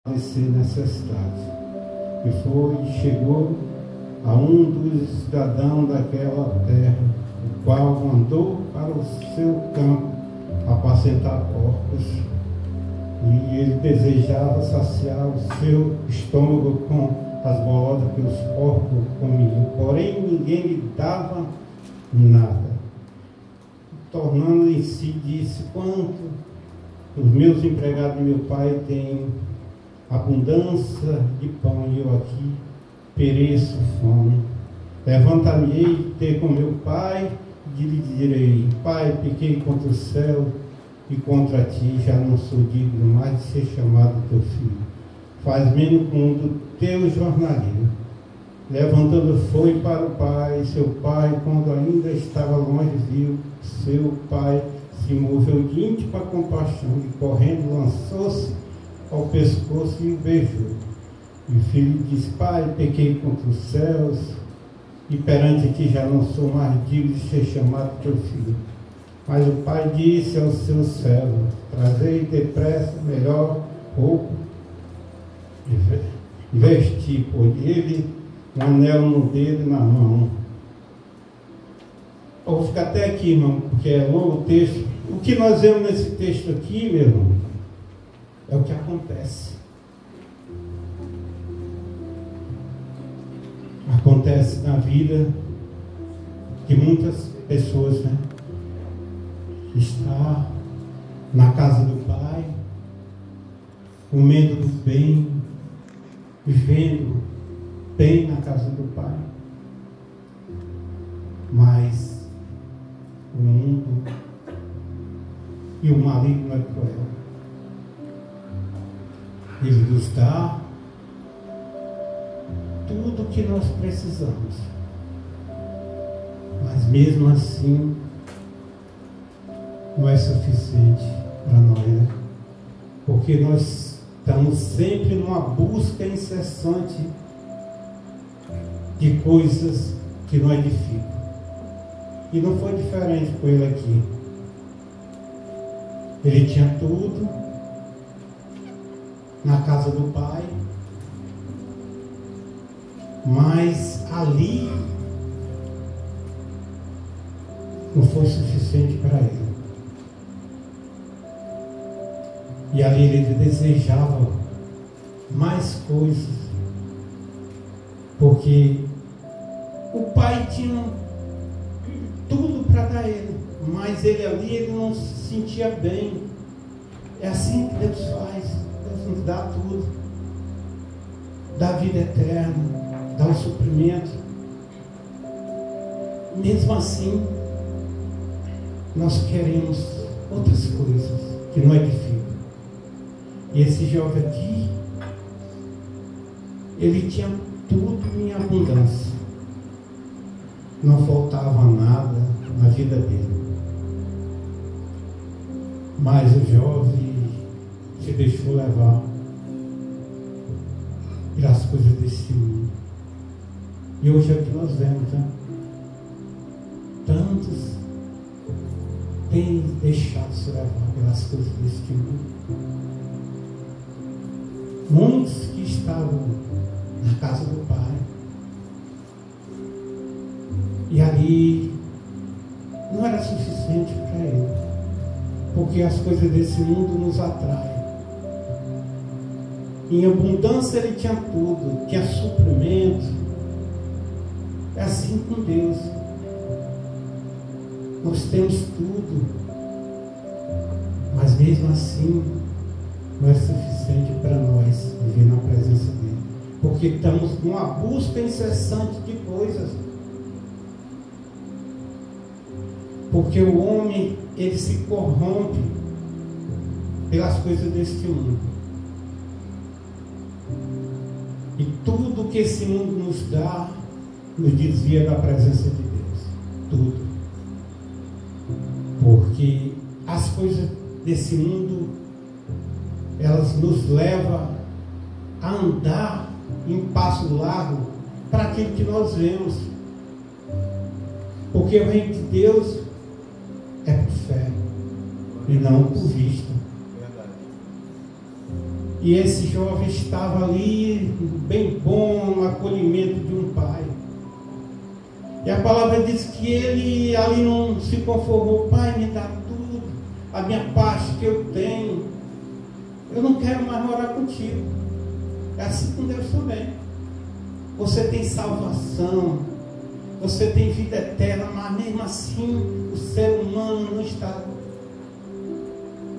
padecer necessidade. E chegou a um dos cidadãos daquela terra, o qual mandou para o seu campo apacentar porcos, e ele desejava saciar o seu estômago com as bolotas que os porcos comiam, porém ninguém lhe dava nada. Tornando em si, disse: quanto os meus empregados e meu pai têm abundância de pão, e eu aqui pereço fome. Levantar-me-ei de ter com meu pai, e lhe direi: Pai, pequei contra o céu e contra ti, já não sou digno mais de ser chamado teu filho. Faz-me no mundo teu jornaleiro. Levantando foi para o pai. Seu pai, quando ainda estava longe, viu seu pai, se moveu de íntima compaixão e, correndo, lançou-se ao pescoço e o beijou. E o filho disse: Pai, pequei contra os céus e perante ti já não sou mais digno de ser chamado teu filho. Mas o pai disse aos seus servos: trazei depressa o melhor roupa e vestir por ele um anel no dedo e na mão. Eu vou ficar até aqui, irmão, porque é longo o texto. O que nós vemos nesse texto aqui, meu irmão, é o que acontece. Acontece na vida de muitas pessoas, né? Está na casa do Pai, comendo bem, vivendo bem na casa do Pai, mas o mundo e o maligno é cruel. Ele nos dá tudo o que nós precisamos, mas mesmo assim não é suficiente para nós, né? Porque nós estamos sempre numa busca incessante de coisas que não edificam. E não foi diferente com ele aqui. Ele tinha tudo na casa do Pai, mas ali não foi suficiente para ele. E ali ele desejava mais coisas, porque o Pai tinha tudo para dar a ele, mas ele ali ele não se sentia bem. É assim que Deus faz. Deus nos dá tudo, dá a vida eterna, dá o suprimento. Mesmo assim, nós queremos outras coisas que não edificam. E esse jovem aqui, ele tinha tudo em abundância, não faltava nada na vida dele, mas o jovem se deixou levar pelas coisas desse mundo. E hoje é o que nós vemos, né? Tantos têm deixado se levar pelas coisas deste mundo. Muitos que estavam na casa do Pai, e ali não era suficiente para ele, porque as coisas desse mundo nos atraem. Em abundância ele tinha tudo, tinha suprimento. É assim com Deus. Nós temos tudo, mas mesmo assim não é suficiente para nós viver na presença dele, porque estamos numa busca incessante de coisas. Porque o homem, ele se corrompe pelas coisas deste mundo, e tudo que esse mundo nos dá nos desvia da presença de Deus. Tudo. Porque as coisas desse mundo, elas nos levam a andar em passo largo para aquilo que nós vemos. Porque o reino de Deus é por fé e não por vista. E esse jovem estava ali, bem bom, no acolhimento de um pai. E a palavra diz que ele ali não se conformou. Pai, me dá tudo, a minha parte que eu tenho. Eu não quero mais morar contigo. É assim com Deus também. Você tem salvação, você tem vida eterna, mas mesmo assim o ser humano não está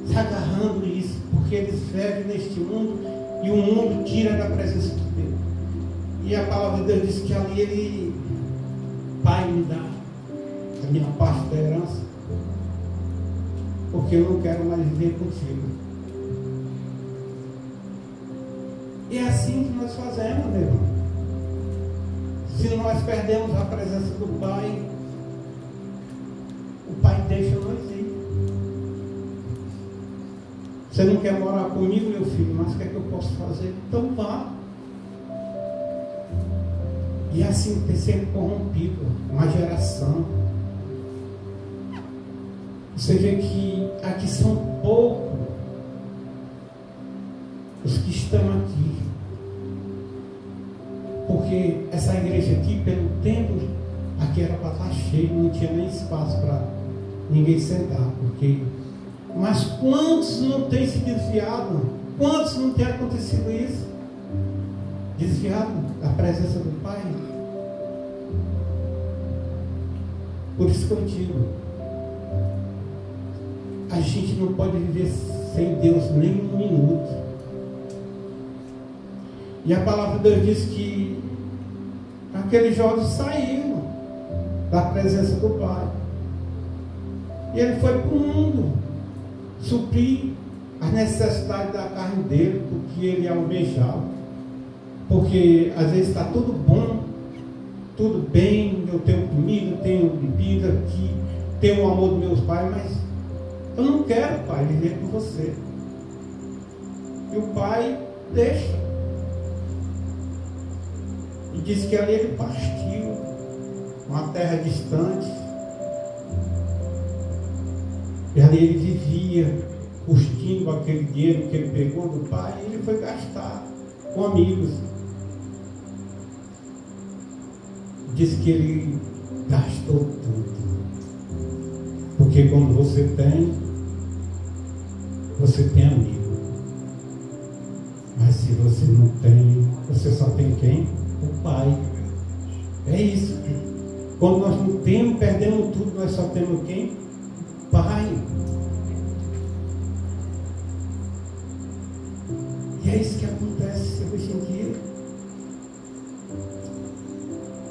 se agarrando isso, porque eles vivem neste mundo e o mundo tira da presença de Deus. E a palavra de Deus diz que ali ele, Pai, me dá a minha parte da herança, porque eu não quero mais viver contigo. E é assim que nós fazemos, meu irmão. Se nós perdemos a presença do Pai, o Pai deixa nós ir. Você não quer morar comigo, meu filho, mas o que é que eu posso fazer? Então vá. E assim tem sido corrompido uma geração. Você vê que aqui são poucos os que estão aqui. Porque essa igreja aqui, pelo tempo, aqui era para estar cheio, não tinha nem espaço para ninguém sentar. Mas quantos não têm se desviado? Quantos não tem acontecido isso? Desviado da presença do Pai? Por isso que eu digo, a gente não pode viver sem Deus nem um minuto. E a palavra de Deus diz que aqueles jovens saíram da presença do Pai. E ele foi para o mundo suprir as necessidades da carne dele, porque ele almejava. Porque às vezes está tudo bom, tudo bem, eu tenho comida, eu tenho bebida aqui, tenho o amor dos meus pais, mas eu não quero, Pai, viver com você. E o Pai deixa. E diz que ali ele partiu, uma terra distante. E ali ele vivia, curtindo aquele dinheiro que ele pegou do pai, e ele foi gastar com amigos. Diz que ele gastou tudo. Porque quando você tem amigo. Mas se você não tem, você só tem quem? O Pai. É isso. Quando nós não temos, perdemos tudo, nós só temos quem? Pai. E é isso que acontece hoje em dia.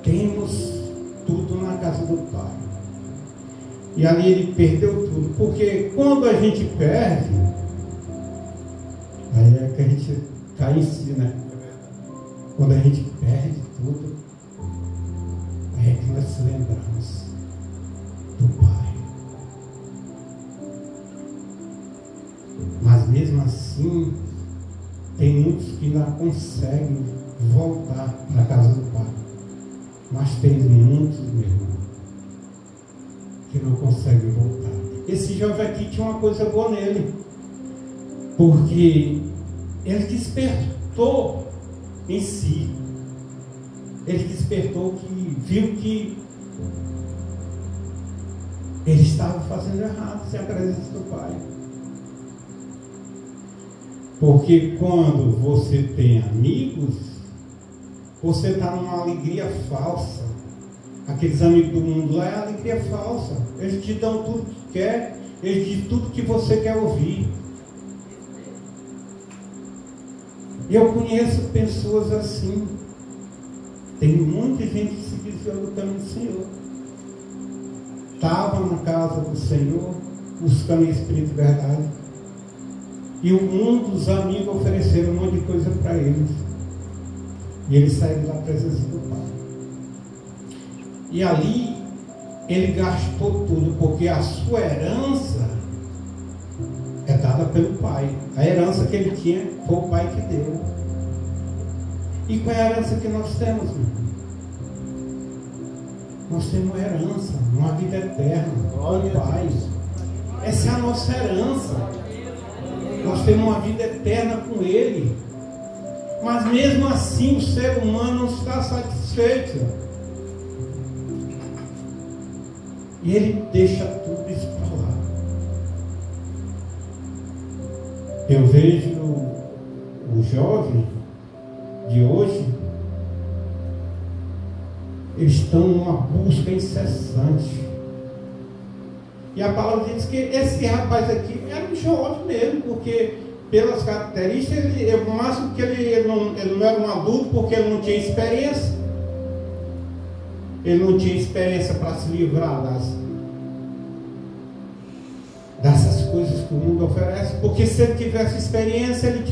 Temos tudo na casa do Pai. E ali ele perdeu tudo. Porque quando a gente perde, aí é que a gente cai em si, né? Quando a gente perde tudo, aí é que nós se lembramos do Pai. Mas mesmo assim, tem muitos que ainda conseguem voltar para a casa do Pai. Mas tem muitos, meu irmão, que não conseguem voltar. Esse jovem aqui tinha uma coisa boa nele, porque ele despertou em si. Ele despertou, que viu que ele estava fazendo errado sem a presença do Pai. Porque quando você tem amigos, você está numa alegria falsa. Aqueles amigos do mundo lá é alegria falsa. Eles te dão tudo que quer, eles dizem tudo que você quer ouvir. E eu conheço pessoas assim. Tem muita gente que se desviou do caminho do Senhor. Estava na casa do Senhor, buscando o Espírito de verdade. E o mundo, os amigos, ofereceram um monte de coisa para eles. E eles saíram da presença do Pai. E ali, ele gastou tudo, porque a sua herança é dada pelo Pai. A herança que ele tinha foi o Pai que deu. E qual é a herança que nós temos, meu irmão? Nós temos uma herança, uma vida eterna, com o Pai. Essa é a nossa herança. Nós temos uma vida eterna com Ele. Mas mesmo assim o ser humano não está satisfeito. E ele deixa tudo isso para lá. Eu vejo o jovem de hoje, eles estão numa busca incessante. E a palavra diz que esse rapaz aqui era um jovem mesmo, porque pelas características, o máximo que ele não era um adulto, porque ele não tinha experiência. Ele não tinha experiência para se livrar dessas coisas que o mundo oferece. Porque se ele tivesse experiência, ele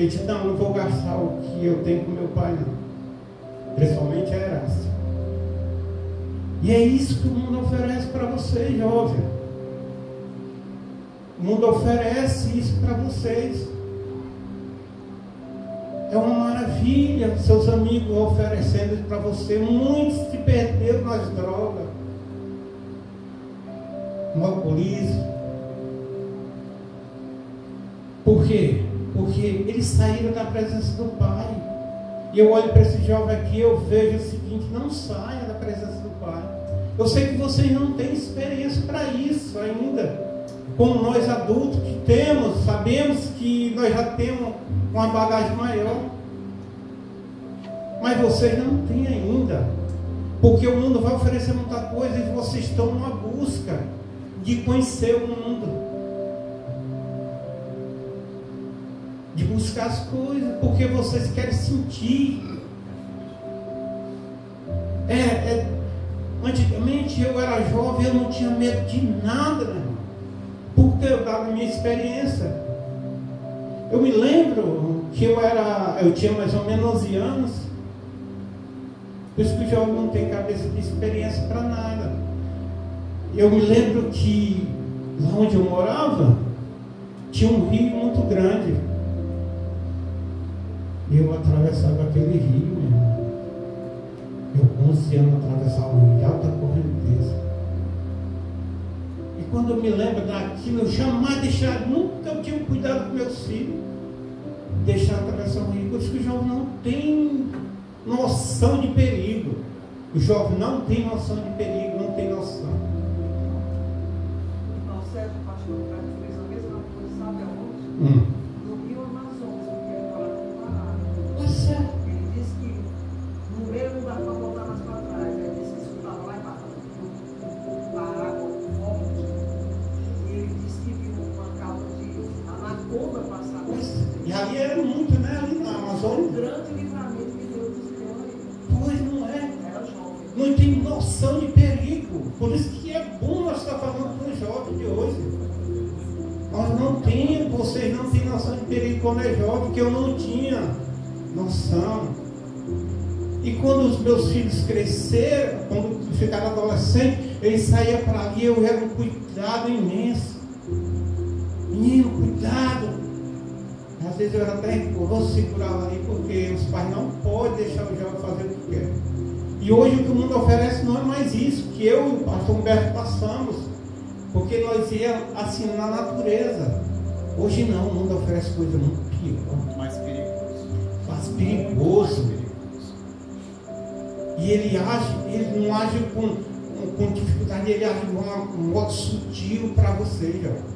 disse, não vou gastar o que eu tenho com meu pai, não. Principalmente a herança. E é isso que o mundo oferece para vocês, jovem. O mundo oferece isso para vocês. É uma maravilha, seus amigos oferecendo isso para você. Muitos se perderam nas drogas, no alcoolismo. Por quê? Porque eles saíram da presença do Pai. E eu olho para esse jovem aqui, eu vejo o seguinte: não saia da presença do Pai. Eu sei que vocês não têm experiência para isso ainda. Como nós adultos que temos, sabemos que nós já temos uma bagagem maior. Mas vocês não têm ainda. Porque o mundo vai oferecer muita coisa e vocês estão numa busca de conhecer o mundo. De buscar as coisas, porque vocês querem sentir. Antigamente eu era jovem, eu não tinha medo de nada, né? Porque eu dava a minha experiência. Eu me lembro que eu tinha mais ou menos 11 anos. Por isso que o jovem não tem cabeça de experiência para nada. Eu me lembro que lá onde eu morava tinha um rio muito grande. E eu atravessava aquele rio, meu irmão. Eu com 11 anos atravessava um rio de alta correnteza. E quando eu me lembro daquilo, eu jamais deixava, nunca eu tinha cuidado com meus filhos, deixar atravessar um rio. Por isso que o jovem não tem noção de perigo. O jovem não tem noção de perigo, não tem noção. Não, Sérgio, pastor, fez a mesma coisa, sabe aonde? No Rio Amazonas, porque ele mora no Pará. Pois é. Ele disse que no meio não dá para voltar mais para trás. Ele disse que escutava lá embaixo, a água forte. E ele disse que viu uma cauda de anaconda passar. E ali era muito, né? Ali na Amazônia. Um grande livramento que Deus nos deu aí. Pois não é. Era jovem. Não tem noção de perigo. Por isso que é bom nós estar falando com o jovem de hoje. Nós não temos, vocês não têm noção de perigo quando é jovem, que eu não tinha noção. E quando os meus filhos cresceram, quando ficaram adolescentes, eles saíam para ali, eu era um cuidado imenso. Menino, cuidado. Às vezes eu era até rigoroso, segurava ali, porque os pais não podem deixar o jovem fazer o que quer. E hoje o que o mundo oferece não é mais isso, que eu e o pastor Humberto passamos, porque nós íamos assim na natureza. Hoje não, o mundo oferece coisa muito pior. Mais perigoso. Mais perigoso. E ele não age com dificuldade, ele age de um modo sutil para você, ó.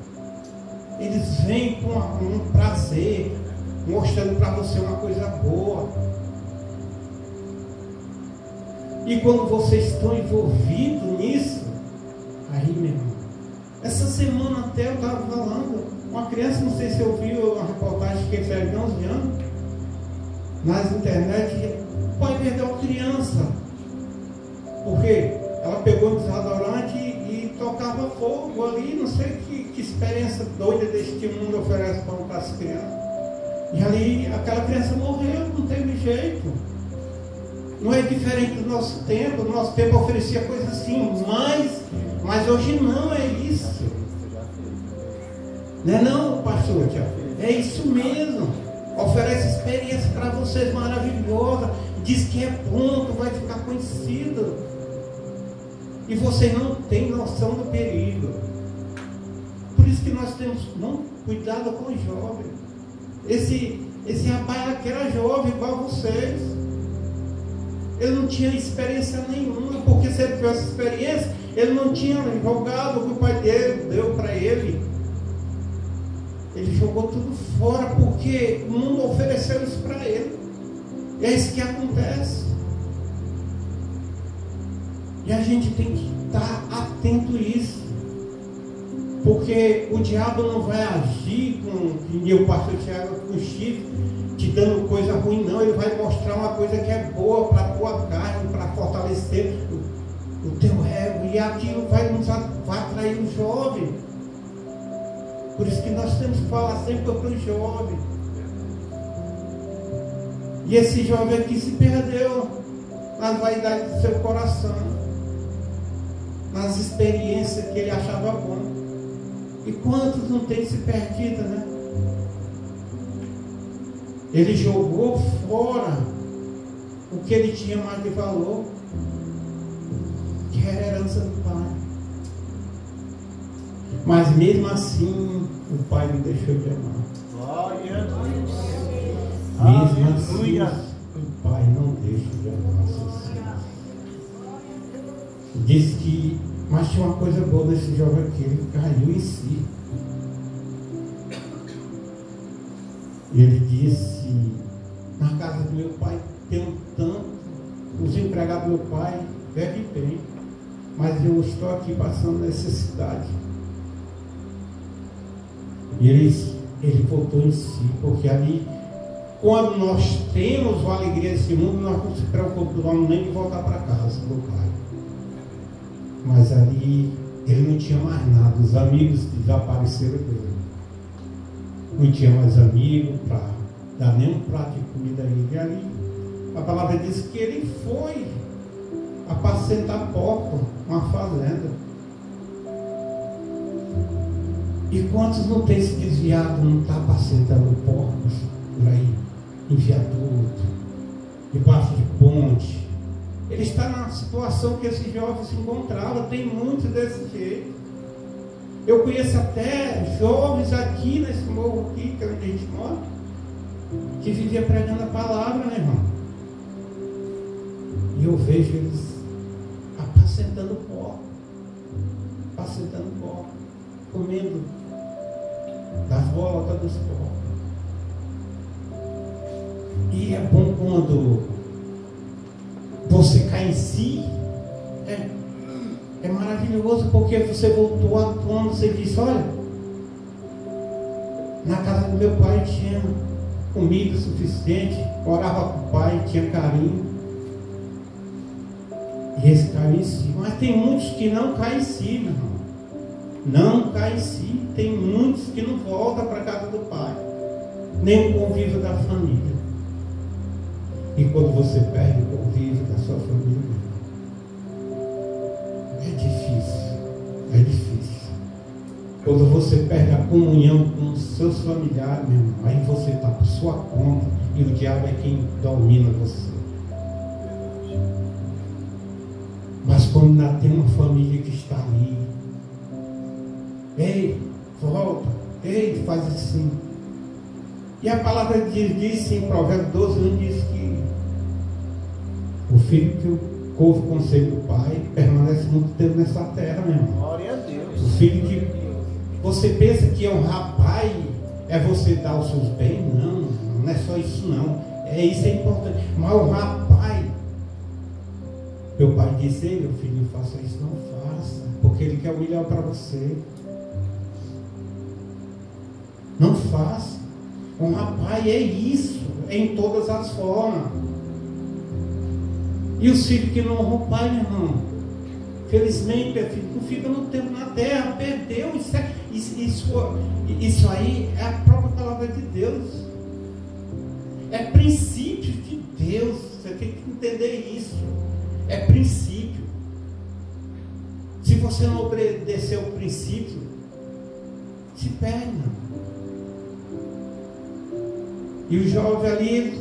Eles vêm com um prazer, mostrando para você uma coisa boa. E quando vocês estão envolvidos nisso, aí, meu irmão, essa semana até eu estava falando, uma criança, não sei se eu vi uma reportagem que ele tinha 11 anos, nas internet, o pai perdeu a criança, porque ela pegou um desodorante e tocava fogo ali, não sei que experiência doida desse que o mundo oferece para as crianças. E ali aquela criança morreu, não teve jeito. Não é diferente do nosso tempo. O nosso tempo oferecia coisas assim, mas hoje não é isso. Não é não, pastor Tiago? É isso mesmo. Oferece experiência para vocês maravilhosa. Diz que é pronto, vai ficar conhecido. E vocês não têm noção do perigo. Por isso que que nós temos cuidado com o jovem. Esse rapaz aqui era jovem igual a vocês. Ele não tinha experiência nenhuma, porque se ele tivesse experiência, ele não tinha jogado o que o pai dele deu para ele. Ele jogou tudo fora, porque o mundo ofereceu isso para ele. E é isso que acontece. E a gente tem que estar atento a isso. Porque o diabo não vai agir com o pastor Tiago com o chifre, te dando coisa ruim, não. Ele vai mostrar uma coisa que é boa para a tua carne, para fortalecer o teu ego. E aquilo vai atrair o jovem. Por isso que nós temos que falar sempre para o jovem. E esse jovem aqui se perdeu nas vaidades do seu coração, nas experiências que ele achava bom. E quantos não têm se perdido, né? Ele jogou fora o que ele tinha mais de valor, que era a herança do pai. Mas mesmo assim, o pai não deixou de amar. Glória a Deus. Mesmo assim, o pai não deixa de amar seus filhos. Diz que, mas tinha uma coisa boa nesse jovem aqui, ele caiu em si. E ele disse: na casa do meu pai tem tanto, os empregados do meu pai vivem bem, mas eu estou aqui passando necessidade. E ele voltou em si, porque ali, quando nós temos a alegria desse mundo, nós não se preocupamos nem de voltar para casa do pai. Mas ali ele não tinha mais nada, os amigos desapareceram dele. Não tinha mais amigos para dar nem um prato de comida a ele. E ali a palavra diz que ele foi apacentar porco, uma fazenda. E quantos não têm se desviado, não está apacentando porcos por aí, em viaduto, debaixo de ponte? Ele está na situação que esse jovem se encontrava. Tem muitos desse jeito. Eu conheço até jovens aqui nesse morro aqui, que é onde a gente mora, que vivia pregando a palavra, né, irmão? E eu vejo eles apacentando porco, comendo das voltas dos porcos. E é bom quando você cai em si, é maravilhoso, porque você voltou à tona, você disse: olha, na casa do meu pai tinha comida suficiente, orava com o pai, tinha carinho. E esse caiu em si. Mas tem muitos que não caem em si, meu irmão. Não caem em si. Tem muitos que não voltam para a casa do pai, nem o convívio da família. E quando você perde o convívio da sua família, é difícil. Quando você perde a comunhão com os seus familiares, meu irmão, aí você está por sua conta e o diabo é quem domina você. Mas quando ainda tem uma família que está ali, ei, volta, ei, faz assim. E a palavra diz em Provérbios 12, não diz que o filho que ouve o conselho do pai permanece muito tempo nessa terra, meu irmão. Glória a Deus. O filho que você pensa que honrar pai é você dar os seus bens? Não, não é só isso não. Isso é importante. Mas honrar pai, meu pai disse: ei, meu filho, não faça isso, não faça, porque ele quer o melhor para você. Não faça. Honrar pai é isso, é em todas as formas. E os filhos que não honram o pai, meu irmão, felizmente, meu filho, não fica no tempo na terra, perdeu. Isso aí é a própria palavra de Deus. É princípio de Deus. Você tem que entender isso. É princípio. Se você não obedecer o princípio, se perde, não. E o jovem ali,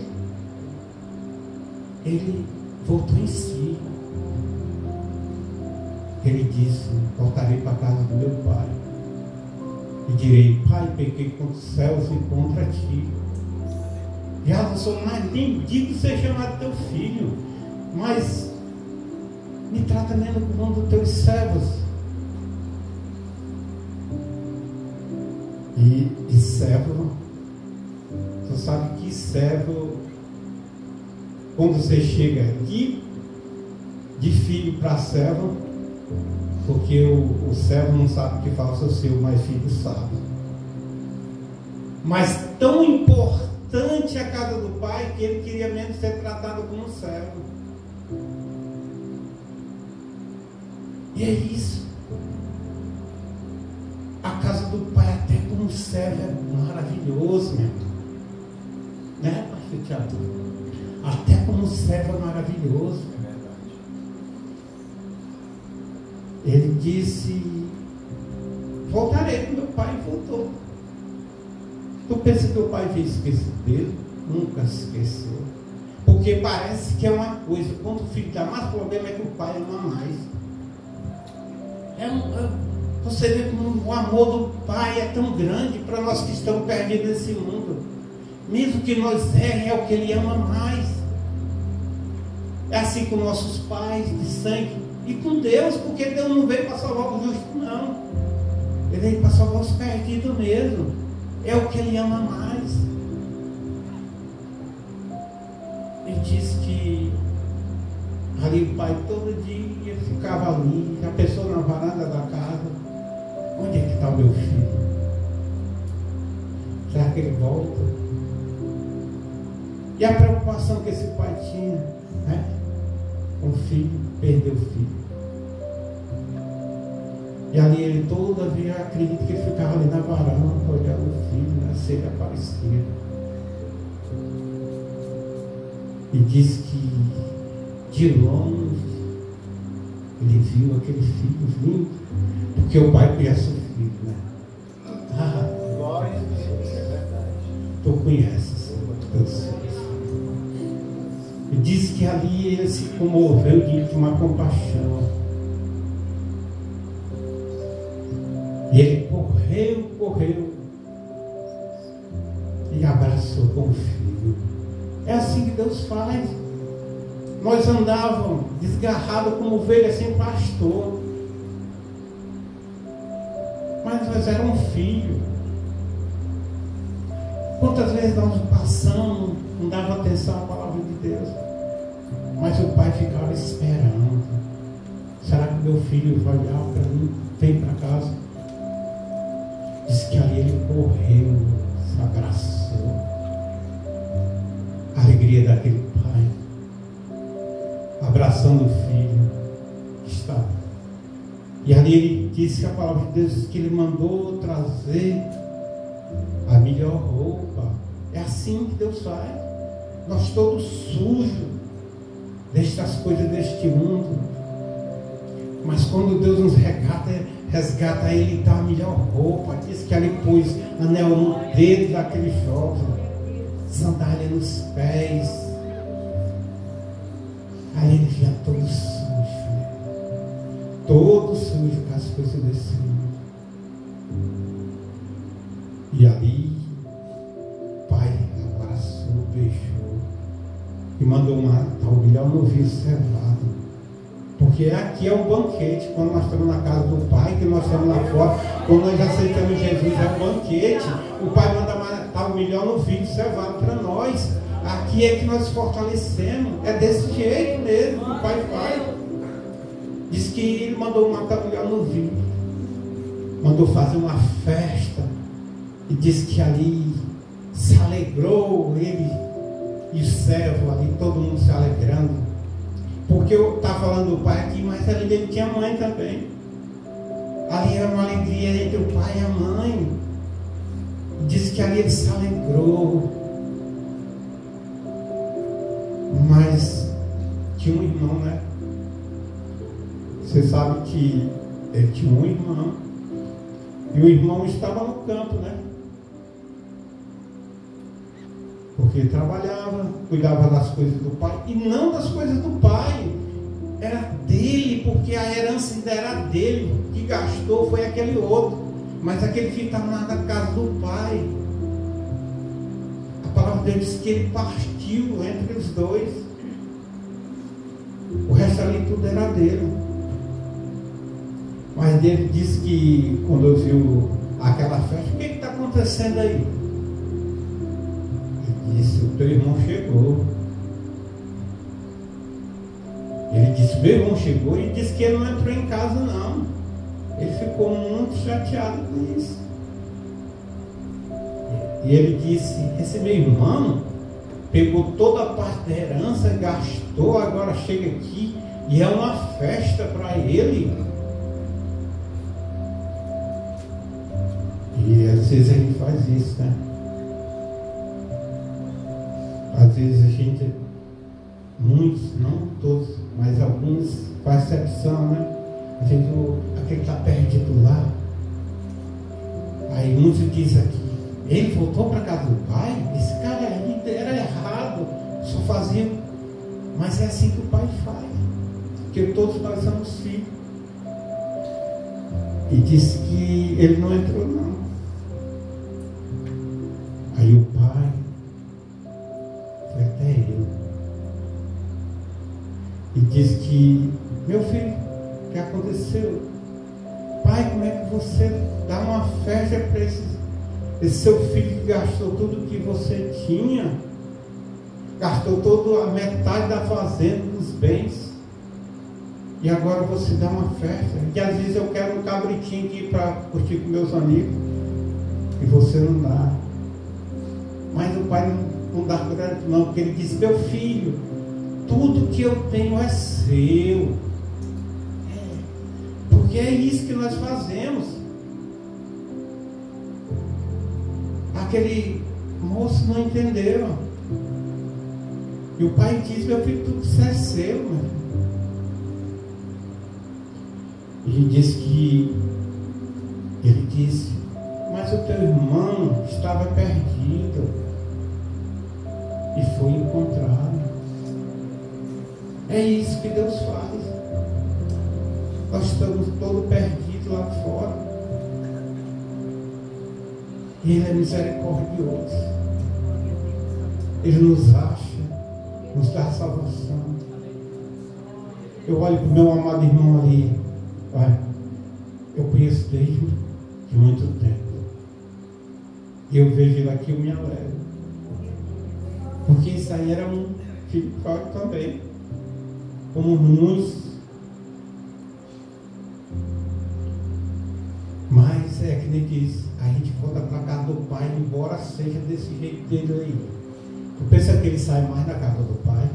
ele voltou em si. Ele disse: voltarei para a casa do meu pai. E direi: Pai, pequei contra os céus e contra ti. Já não sou mais nem digno de ser chamado teu filho, mas me trata menos como um dos teus servos. E servo, você sabe que servo, quando você chega de filho para servo, porque o servo não sabe o que faz o seu, mas filho sabe. Mas tão importante a casa do pai que ele queria mesmo ser tratado como servo. E é isso. A casa do pai, até como servo, é maravilhoso, meu irmão. Né, pastor Tiago? Até como servo é maravilhoso. É verdade. Ele disse: voltarei com meu pai, e voltou. Tu pensa que o pai veio esquecer dele? Nunca esqueceu. Porque parece que é uma coisa, quando o filho dá mais problema é que o pai ama mais. Você vê como o amor do pai é tão grande para nós que estamos perdidos nesse mundo. Mesmo que nós errem, é o que ele ama mais. É assim com nossos pais de sangue e com Deus, porque Deus não veio para salvar os justos, não. Ele veio para salvar os perdidos mesmo. É o que ele ama mais. Ele diz que ali o pai todo dia ficava ali, a pessoa na varanda da casa: onde é que está o meu filho? Será que ele volta? E a preocupação que esse pai tinha, né? Com o filho, perdeu o filho. E ali ele toda vez, acredito que ele ficava ali na varanda, olhando o filho, né? Se ele aparecia. E diz que de longe ele viu aquele filho vindo, porque o pai conhece o filho, né? Glória a Deus, é verdade. Tu conheces teus filhos. E diz que ali ele se comoveu de uma compaixão. E ele correu e abraçou como filho. É assim que Deus faz. Nós andávamos desgarrados como ovelhas sem pastor, mas nós éramos filhos. Quantas vezes nós passamos, não dava atenção à palavra de Deus, mas o pai ficava esperando: será que meu filho vai olhar para mim, vem para casa? Diz que ali ele correu, se abraçou. A alegria daquele pai, abraçando o filho que estava. E ali ele disse que a palavra de Deus diz que ele mandou trazer a melhor roupa. É assim que Deus faz. Nós todos sujos destas coisas deste mundo, mas quando Deus nos resgata ele, dá a melhor roupa. Diz que ali pôs anel no dedo daquele jovem, sandália nos pés. Aí ele vinha todo sujo, todo sujo com as coisas desse mundo. E ali o pai abraçou, beijou e mandou matar o melhor novilho cevado. Porque aqui é um banquete. Quando nós estamos na casa do pai, que nós estamos lá fora, quando nós aceitamos Jesus, é um banquete. O pai manda matar o melhor novilho cevado para nós. Aqui é que nós fortalecemos. É desse jeito mesmo que o pai faz. Diz que ele mandou matar o melhor novilho, mandou fazer uma festa, e diz que ali se alegrou ele e o servo ali, todo mundo se alegrando. Porque eu estava falando do pai aqui, mas ali dentro tinha a mãe também. Ali era uma alegria entre o pai e a mãe. Diz que ali ele se alegrou. Mas tinha um irmão, né? Você sabe que ele tinha um irmão. E o irmão estava no campo, né? Porque ele trabalhava, cuidava das coisas do pai, e não das coisas do pai, era dele, porque a herança ainda era dele. O que gastou foi aquele outro. Mas aquele filho estava na casa do pai. A palavra de Deus diz que ele partiu entre os dois. O resto ali tudo era dele. Mas ele disse que quando viu aquela festa, o que está acontecendo aí? Ele disse, o teu irmão chegou. Ele disse, meu irmão chegou, e disse que ele não entrou em casa não. Ele ficou muito chateado com isso. E ele disse, esse meu irmão pegou toda a parte da herança, gastou, agora chega aqui e é uma festa para ele. E às vezes a gente faz isso, né? Às vezes a gente, muitos, não todos, mas alguns faz exceção, né? A gente, aquele que está perdido lá. Aí muitos dizem aqui, ele voltou para casa do pai? Esse cara aí era errado, só fazia. Mas é assim que o pai faz, porque todos nós somos filhos. E disse que ele não entrou não. Aí o pai foi até ele e disse que, meu filho, o que aconteceu? Pai, como é que você dá uma festa para esse seu filho que gastou tudo que você tinha? Gastou toda a metade da fazenda, dos bens. E agora você dá uma festa. E às vezes eu quero um cabritinho aqui para curtir com meus amigos. E você não dá. Mas o pai não dá crédito não, porque ele diz, meu filho, tudo que eu tenho é seu. Porque é isso que nós fazemos. Aquele moço não entendeu. E o pai diz, meu filho, tudo isso é seu, meu filho. E ele disse que, ele disse, mas o teu irmão estava perdido e foi encontrado. É isso que Deus faz. Nós estamos todos perdidos lá fora. E Ele é misericordioso. Ele nos acha, nos dá salvação. Eu olho para o meu amado irmão ali. Olha, eu conheço desde de muito tempo. E eu vejo ele aqui, eu me alegro. Porque isso aí era um filho pródigo também. Como muitos. Mas é que nem diz, a gente volta para a casa do pai, embora seja desse jeito dele aí. Tu pensa que ele sai mais da casa do pai?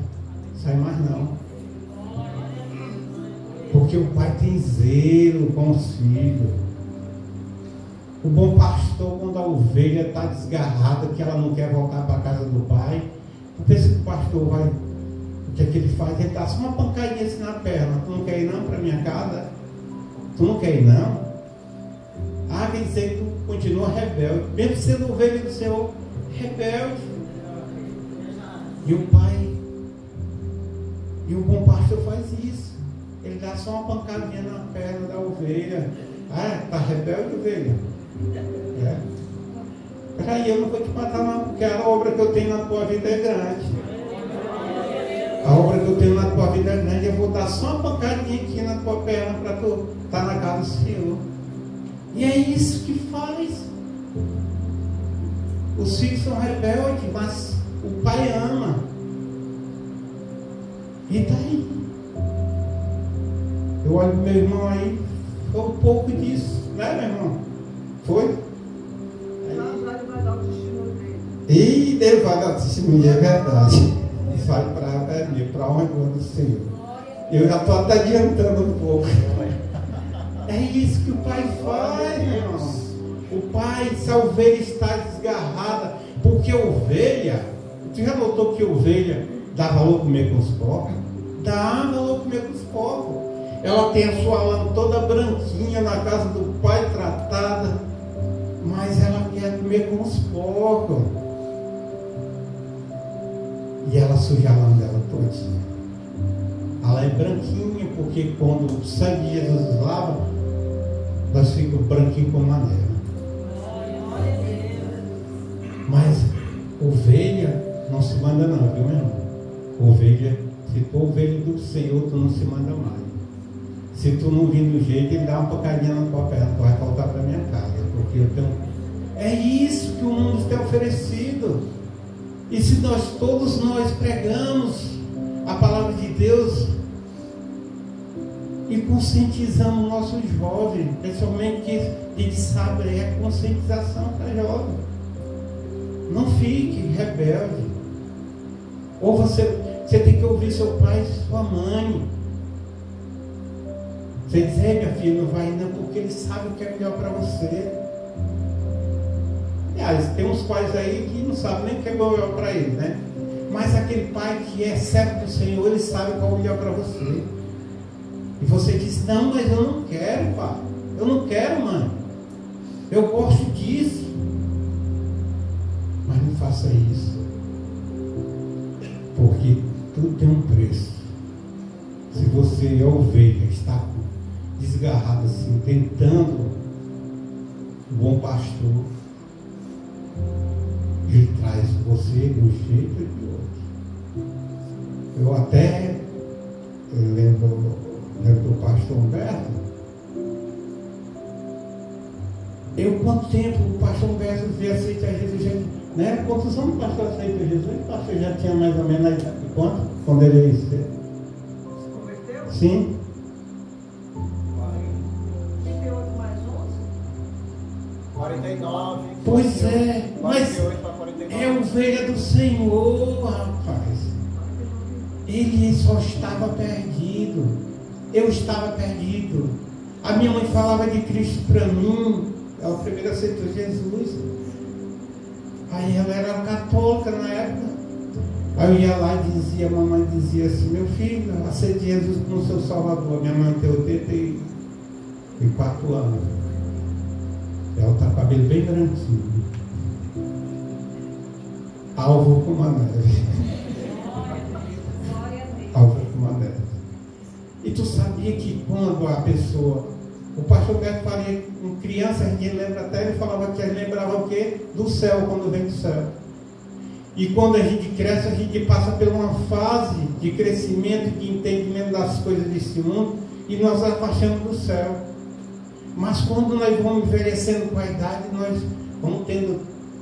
Sai mais não. Porque o pai tem zelo com os filhos. O bom pastor, quando a ovelha está desgarrada, que ela não quer voltar para a casa do pai, tu pensa que o pastor vai, o que é que ele faz? Ele dá só uma pancadinha assim na perna. Tu não quer ir não para minha casa? Tu não quer ir não? Ah, quer dizer que tu continua rebelde, mesmo sendo ovelha do Senhor, rebelde. E o pai, e o bom pastor faz isso. Ele dá só uma pancadinha na perna da ovelha. Ah, está rebelde, ovelha? É. Peraí, eu não vou te matar não, porque a obra que eu tenho na tua vida é grande. A obra que eu tenho na tua vida é grande. Eu vou dar só uma pancadinha aqui na tua perna para tu estar na casa do Senhor. E é isso que faz. Os filhos são rebeldes, mas o pai ama. E está aí. Eu olho para meu irmão aí, foi um pouco disso, né, meu irmão? Foi? Deus vai dar o testemunho dele. E Deus vai dar o testemunho, é verdade. E vai para a honra do Senhor. Eu já estou até adiantando um pouco. É isso que o pai faz, meu irmão. O pai, se a ovelha está desgarrada, porque ovelha, tu já notou que ovelha dá valor comer com os porcos? Dá valor comer com os porcos. Ela tem a sua lã toda branquinha na casa do pai, tratada, mas ela quer comer com os porcos. E ela suja a lã dela todinha. Ela é branquinha, porque quando o sangue de Jesus lava, nós ficamos branquinhos como maneira. Mas ovelha não se manda não, viu, meu irmão? Ovelha, se tu ovelha do Senhor, tu não se manda mais. Se tu não vir do jeito, ele dá uma pancadinha na tua perna, tu vai voltar para minha casa, porque eu tenho... É isso que o mundo tem oferecido. E se todos nós pregamos a palavra de Deus e conscientizamos nossos jovens, principalmente que de sábado é conscientização para jovem. Não fique rebelde. Ou você tem que ouvir seu pai e sua mãe. Você diz, minha filha, não vai não, porque ele sabe o que é melhor para você. Aliás, tem uns pais aí que não sabem nem o que é melhor para ele, né? Mas aquele pai que é servo do Senhor, ele sabe qual é o melhor para você. E você diz, não, mas eu não quero, pai. Eu não quero, mãe. Eu gosto disso. Mas não faça isso. Porque tudo tem um preço. Se você é ovelha, está desgarrado assim, tentando o bom pastor, ele traz você de um jeito e de outro. Eu até lembro do pastor Humberto. Quanto tempo o pastor Humberto veio aceitar Jesus? Né? Quantos anos o pastor aceitou Jesus? O pastor já tinha mais ou menos quanto? Quando ele se converteu? Sim. 38 mais 11? 49. Pois é, mas 48 para 49. é ovelha do Senhor, rapaz. Ele só estava perdido. Eu estava perdido. A minha mãe falava de Cristo para mim. Ela primeiro aceitou Jesus. Aí ela era católica na época. Aí eu ia lá e dizia, a mamãe dizia assim, meu filho, aceite Jesus como seu Salvador. Minha mãe tem 84 anos. Ela está com o cabelo bem branquinho. Alvo como a neve. Alvo como a neve. E tu sabia que quando a pessoa... O pastor Beto faria com criança, a gente lembra até, ele falava que ele lembrava o quê? Do céu, quando vem do céu. E quando a gente cresce, a gente passa por uma fase de crescimento, de entendimento das coisas desse mundo, e nós afastamos do céu. Mas quando nós vamos envelhecendo com a idade, nós vamos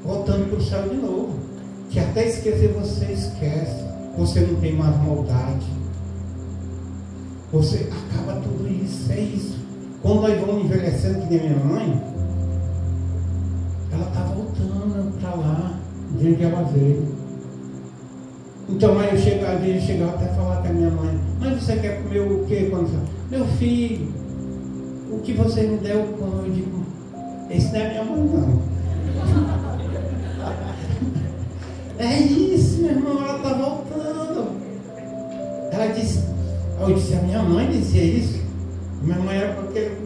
voltando para o céu de novo. Que até esquecer você esquece. Você não tem mais maldade. Você acaba tudo isso, é isso. Quando nós vamos envelhecendo, que nem minha mãe, ela está voltando para lá, de onde ela veio. Então aí eu chegava até a falar com a minha mãe, mas você quer comer o quê? Quando meu filho, o que você me deu quando eu digo, esse não é minha mãe não. É isso, meu irmão, ela está voltando. Ela disse, eu disse, a minha mãe dizia isso. Minha mãe era com aquele,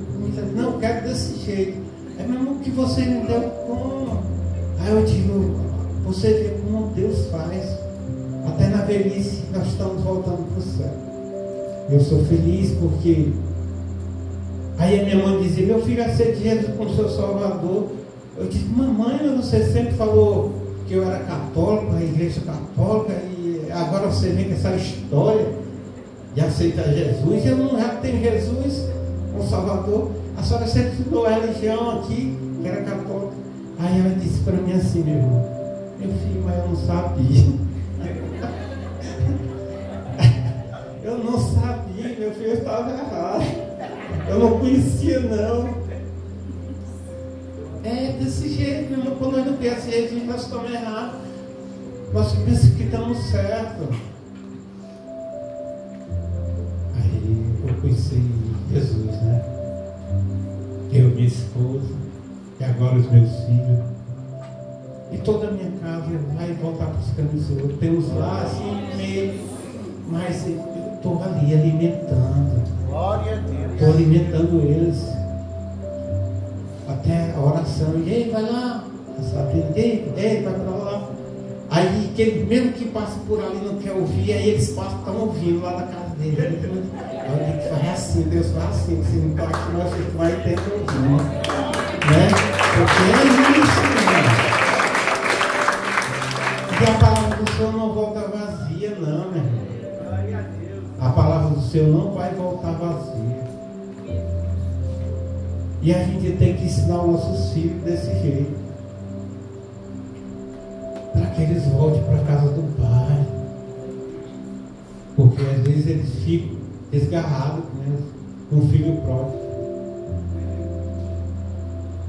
não, eu quero desse jeito. Aí, meu irmão, o que você me deu como? Aí eu digo, você vê como Deus faz. Até na velhice nós estamos voltando para o céu. Eu sou feliz porque aí a minha mãe dizia, meu filho aceita Jesus como seu Salvador. Eu disse, mamãe, você sempre falou que eu era católico, a igreja católica, e agora você vem com essa história de aceitar Jesus. Eu não já tenho Jesus como Salvador. A senhora sempre estudou a religião aqui, que era católica. Aí ela disse para mim assim, meu irmão, meu filho, mas eu não sabia. Eu não sabia, meu filho, eu estava errado. Eu não conhecia, não. É desse jeito, meu irmão. Quando nós não conhecemos Jesus, nós estamos errados. Nós pensamos que estamos certos. Aí eu conheci Jesus, né? Eu, minha esposa, e agora os meus filhos. E toda a minha casa vai voltar para os caminhos do Senhor. Temos lá assim meio, mas eu estou ali alimentando. Glória a Deus. Estou alimentando eles. Até a oração. Ei, vai lá. Ei, vai para lá. Aí, mesmo que passa por ali não quer ouvir, aí eles estão ouvindo lá na casa dele. Olha, que faz assim, Deus faz assim. Se não está aqui, nós vai ter que ouvir. Né? Porque é isso, né? Porque a palavra do Senhor não volta vazia, não, meu irmão. A palavra do Senhor não vai voltar vazia. E a gente tem que ensinar os nossos filhos desse jeito. Para que eles voltem para a casa do Pai. Porque às vezes eles ficam desgarrados, né, com o filho próprio.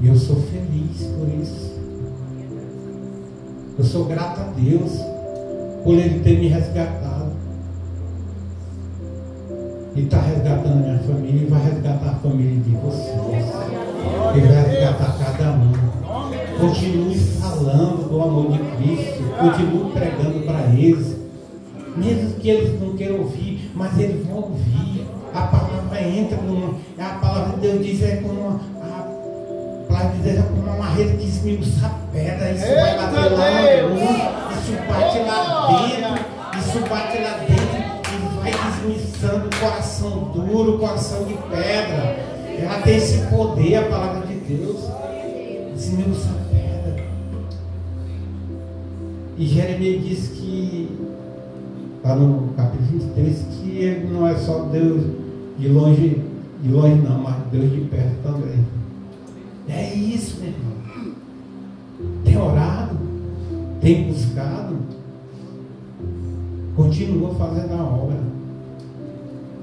E eu sou feliz por isso. Eu sou grato a Deus por Ele ter me resgatado. E está resgatando a minha família e vai resgatar a família de vocês. Ele vai resgatar cada um. Continue falando do amor de Cristo. Continue pregando para eles. Mesmo que eles não queiram ouvir, mas eles vão ouvir. A palavra entra como. A palavra de Deus diz é como uma. A palavra de Deus é como uma rede que esmiuça a pedra. Isso vai bater lá no mundo. Isso bate lá dentro. Isso bate lá dentro. Vai desmiçando o coração duro, o coração de pedra. Ela tem esse poder, a palavra de Deus. Desmiça a pedra. E Jeremias diz que, lá no capítulo 23, que ele não é só Deus de longe não, mas Deus de perto também. É isso, meu irmão. Tem orado, tem buscado, continua fazendo a obra.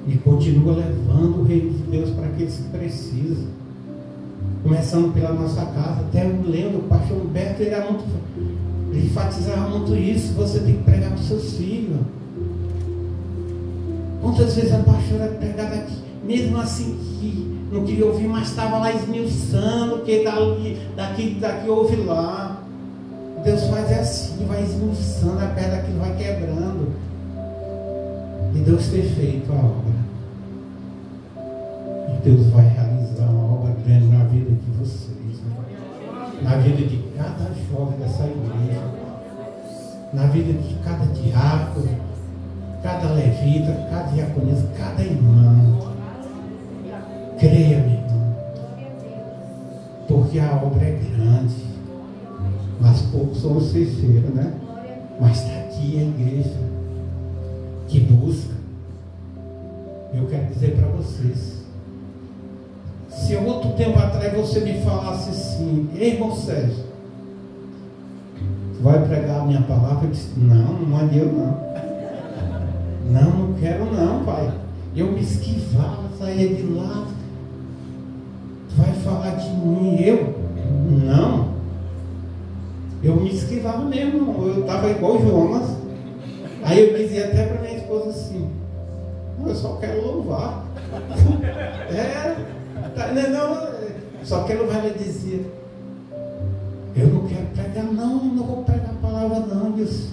E continua levando o reino de Deus para aqueles que precisam. Começando pela nossa casa. Até eu lembro, o pastor Humberto, ele enfatizava muito isso. Você tem que pregar para os seus filhos. Quantas vezes a pastora pregava aqui, mesmo assim que não queria ouvir, mas estava lá esmiuçando, que daqui ouve lá. Deus faz assim, vai esmiuçando a pedra que vai quebrando. E Deus ter feito a obra. E Deus vai realizar uma obra grande na vida de vocês, né? Na vida de cada jovem dessa igreja, na vida de cada diácono, cada levita, cada diaconisa, cada irmão. Creia, meu irmão, porque a obra é grande, mas poucos são os ceifeiros, né? Mas está aqui a igreja que busca. Eu quero dizer para vocês, se outro tempo atrás você me falasse assim: ei, irmão Sérgio, vai pregar a minha palavra? Eu disse: não mande eu não. Não quero não, pai. Eu me esquivava, saía de lá. Tu vai falar de mim? Eu? Não. Eu me esquivava mesmo. Eu estava igual o Jonas. Aí eu dizia até para minha esposa assim: eu só quero louvar. Só quero louvar. Ela dizia: eu não quero pregar, não vou pregar a palavra não, Deus.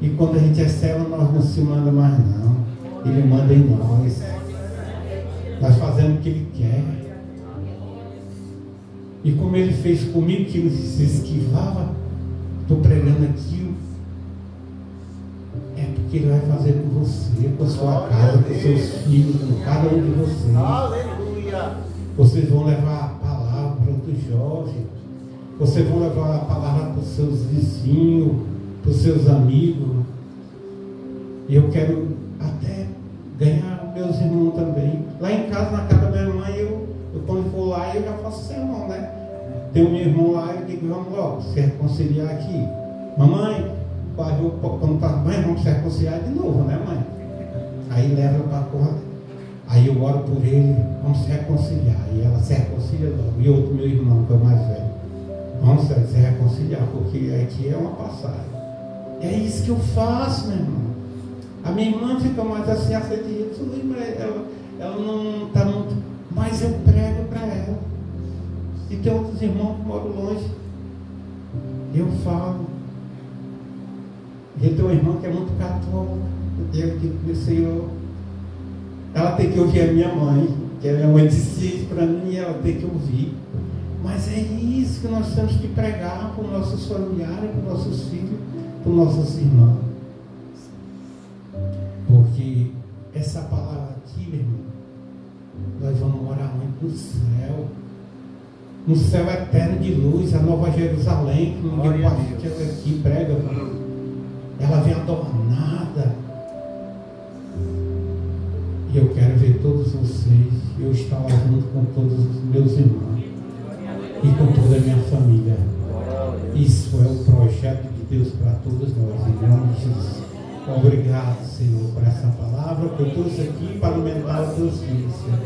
E quando a gente recebe, nós não se manda mais não. Ele manda em nós. Nós fazemos o que Ele quer. E como Ele fez comigo, que Ele se esquivava, estou pregando aqui. É porque Ele vai fazer com você, com a sua casa, com seus filhos, com cada um de vocês. Aleluia! Vocês vão levar a palavra para outros jovens. Vocês vão levar a palavra para os seus vizinhos, para os seus amigos. E eu quero até ganhar meus irmãos também. Lá em casa, na casa da minha mãe, eu quando for lá, eu já faço sermão, né? Tem um meu irmão lá, eu digo: vamos logo se reconciliar aqui. Mamãe, quando está mãe, vamos se reconciliar de novo, né, mãe? Aí leva para a corda. Aí eu oro por ele: vamos se reconciliar. E ela se reconcilia logo. E outro meu irmão, que é o mais velho: vamos se reconciliar, porque aqui é uma passagem. É isso que eu faço, meu irmão. A minha irmã fica mais assim, acredita, ela não está muito, mas eu prego para ela. E tem outros irmãos que moram longe. Eu falo. E tem uma irmã que é muito católica. Eu digo: meu Senhor, ela tem que ouvir a minha mãe, que a minha mãe disse isso para mim, e ela tem que ouvir. Mas é isso que nós temos que pregar para os nossos familiares, para os nossos filhos, para os nossos irmãos. Porque essa palavra aqui, meu irmão, nós vamos morar muito no céu. No céu eterno de luz, a Nova Jerusalém, que ninguém pode aqui prega. ela vem adornada. E eu quero ver todos vocês, eu estar lá junto com todos os meus irmãos e com toda a minha família. Isso é o projeto de Deus para todos nós, em nome de Jesus. Obrigado, Senhor, por essa palavra, que eu trouxe aqui para alimentar os teus filhos, Senhor.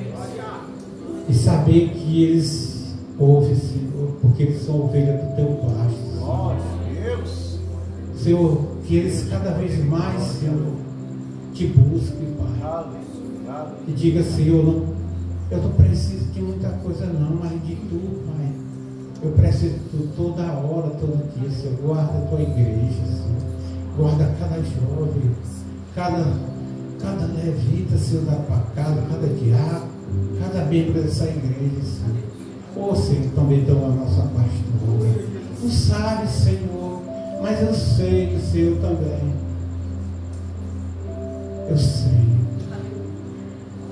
E saber que eles ouvem, Senhor, porque eles são ovelhas do teu pasto, Senhor. Senhor, que eles cada vez mais, Senhor, te busquem, Pai. E diga, Senhor, eu não preciso de muita coisa não, mas de tu, Pai. Eu preciso de tu toda hora, todo dia, Senhor. Guarda a tua igreja, Senhor. Guarda cada jovem, cada levita, Senhor, da tua casa, cada diácono, cada membro dessa igreja, Senhor. Ô, Senhor, também dão a nossa pastora. Tu sabes, Senhor, mas eu sei que o Senhor também. Eu sei.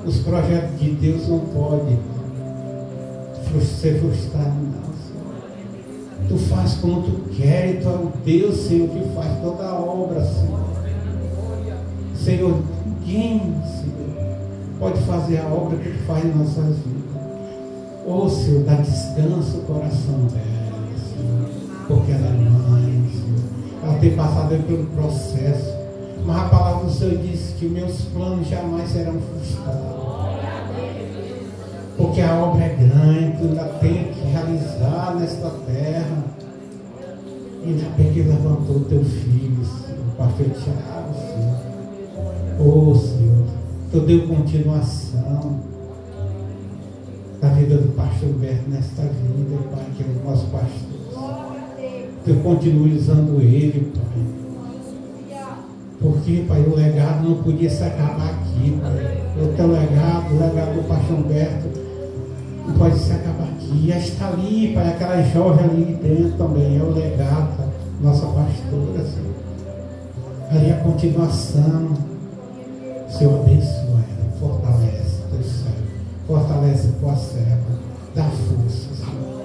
Os projetos de Deus não podem ser frustrados, não, Senhor. Tu faz como tu quer, tu é o Deus, Senhor, que faz toda a obra, Senhor. Senhor, ninguém, Senhor, pode fazer a obra que tu faz em nossas vidas. Ô, Senhor, dá descanso ao coração dela, Senhor, porque ela é mãe, Senhor. Ela tem passado pelo processo. Mas a palavra do Senhor diz que meus planos jamais serão frustrados. Porque a obra é grande, tu ainda tem que realizar nesta terra. E ainda bem que levantou o teu filho, Senhor, o pastor Tiago, Senhor. Ô, Senhor, tu deu continuação da vida do pastor Humberto nesta vida, Pai, que é o nosso pastor. Tu continue usando ele, Pai. Porque, Pai, o legado não podia se acabar aqui, Pai. O teu legado, o legado do pastor Humberto, não pode se acabar aqui. E está ali, Pai, aquela jovem ali dentro também, é o legado da nossa pastora, Senhor. Ali a continuação. Senhor, abençoa ela, fortalece teu servo, fortalece a tua serva, dá força, Senhor.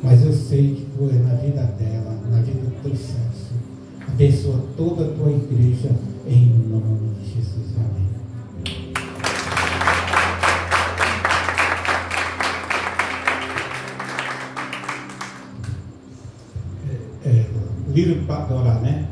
Mas eu sei que tu é na vida dela, na vida do teu servo, Senhor. Abençoa toda a tua igreja, em nome de Jesus. Amém. Livro para adorar, né?